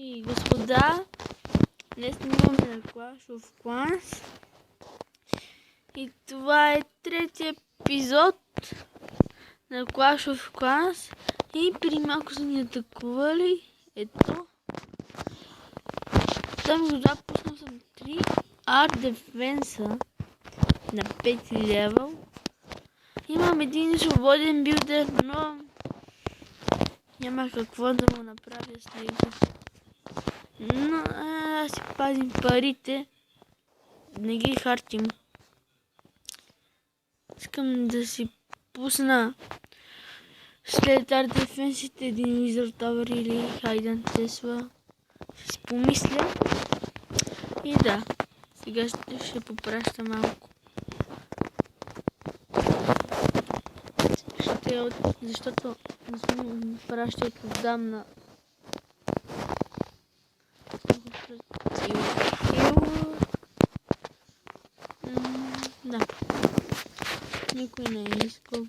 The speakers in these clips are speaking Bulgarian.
и господа, днес снимаме на Clash of Clans и това е третия епизод на Clash of Clans и преди малко са ни атакували. Ето. Там господа пуснал съм 3 Art Defense на 5 левел. Имам един свободен билдер, но няма какво да му направя с него. Но аз си пазим парите, не ги хартим. Искам да си пусна след Art Defense един Wizard Tower или Hidden Tesla. Ще си помисля. И да, сега ще попраща малко. Защото не сме пращат отдамна. Да. Никой не е искал.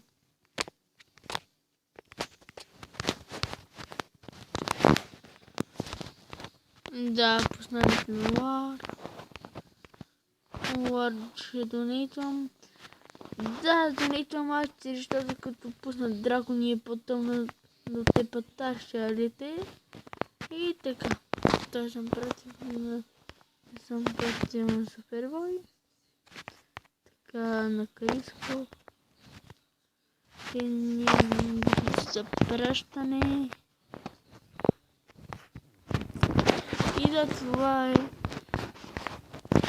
Да, пуснали сме War. War ще донейтвам. Да, донейтвам акции, защото като пуснат дракони е по-тъмно до тепата ще лете. И така. Той съм против на Супербой. Така, на Криско. За пращане. И да, това е.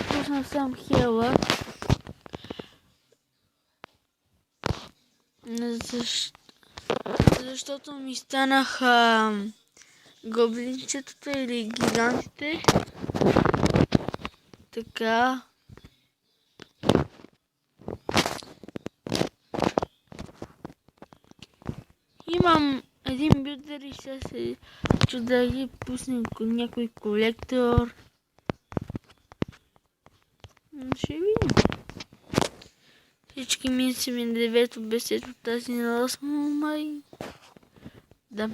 Пуснах сам Хела. Защото ми станаха гоблинчетата или гигантите. Така. Имам един билдер и сега се чуда да ги пуснем някой колектор. Ще видим. Всички минци ми на 9-то, 10-то, тази на 8-то, май. Да.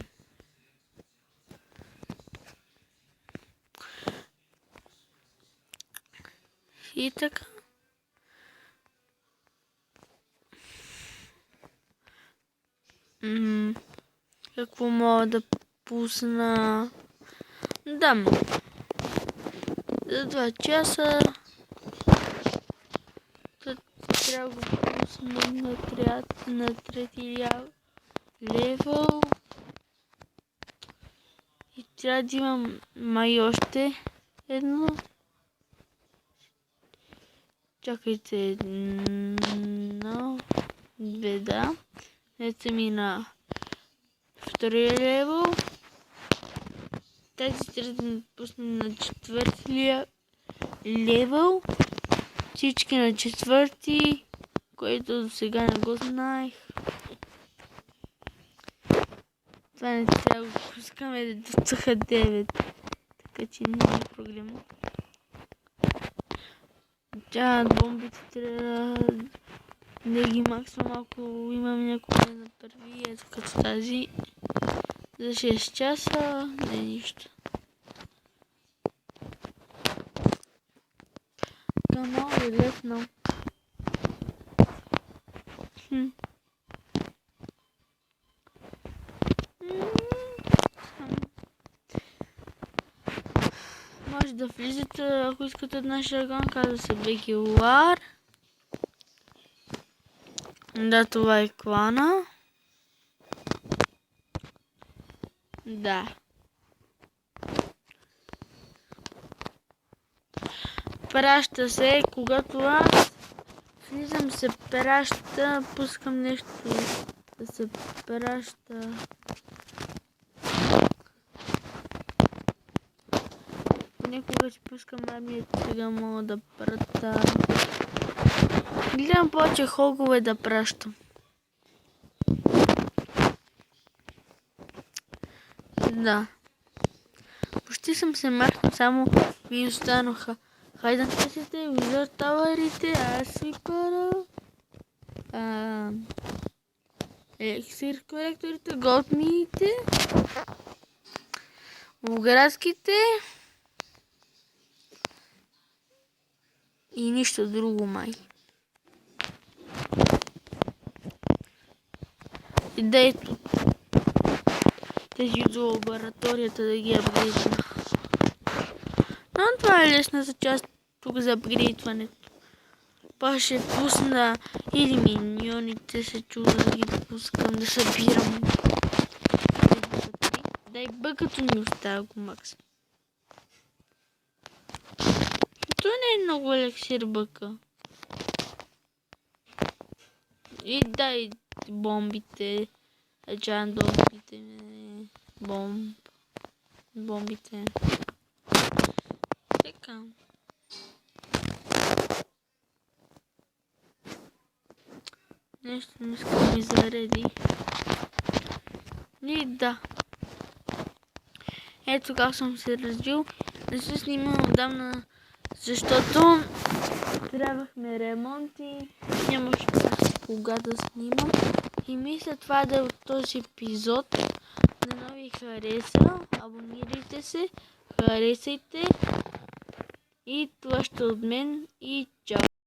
И така. Какво мога да пусна? Да. За 2 часа. Трябва да го пусна на трети левел. И трябва да имам май още едно. Чакайте, едно, две, да. Ето ми на втория левел. Тази трябва да пусна на четвърти левел. Всички на четвърти, което до сега не го знаех. Това не трябва да пускаме да доцаха 9. Така че няма проблем. Тя бомбите трябва да ги максвам, ако имам някога на първи, ето като тази. За 6 часа не е нищо. Много е лесно. Може да влизате, ако искате нашия ган, казва се BGWAR. Да, това е клана. Да. Праща се, когато аз влизам се праща, пускам нещо да се праща. Понякога си пускам армията, сега мога да прата. Гледам повече хогове да пращам. Да. Почти съм се махнал, само ми останаха Hidden Tesla, Wizard Tower'ите, аз си пара. Елексир колекторите, голд мините. Волградските и нищо друго май. И да ето тези от лабораторията да ги апгрейдна. Но това е лесната част тук за апгрейдването. Па ще пусна или миньоните се чуда да ги пускам да събирам. Дай бъкато ми оставя го макс. Това не е много елексир бъка. И дай бомбите. Аджан бомбите. Бомбите. Така. Нещо не искам ми зареди. И да. Ето как съм се развил. Не се снимам отдавна, защото трябвахме ремонти. Нямаше кога да снимам. И мисля това да е от този епизод. Не ви хареса. Абонирайте се. Харесайте. И това ще от мен. И чао.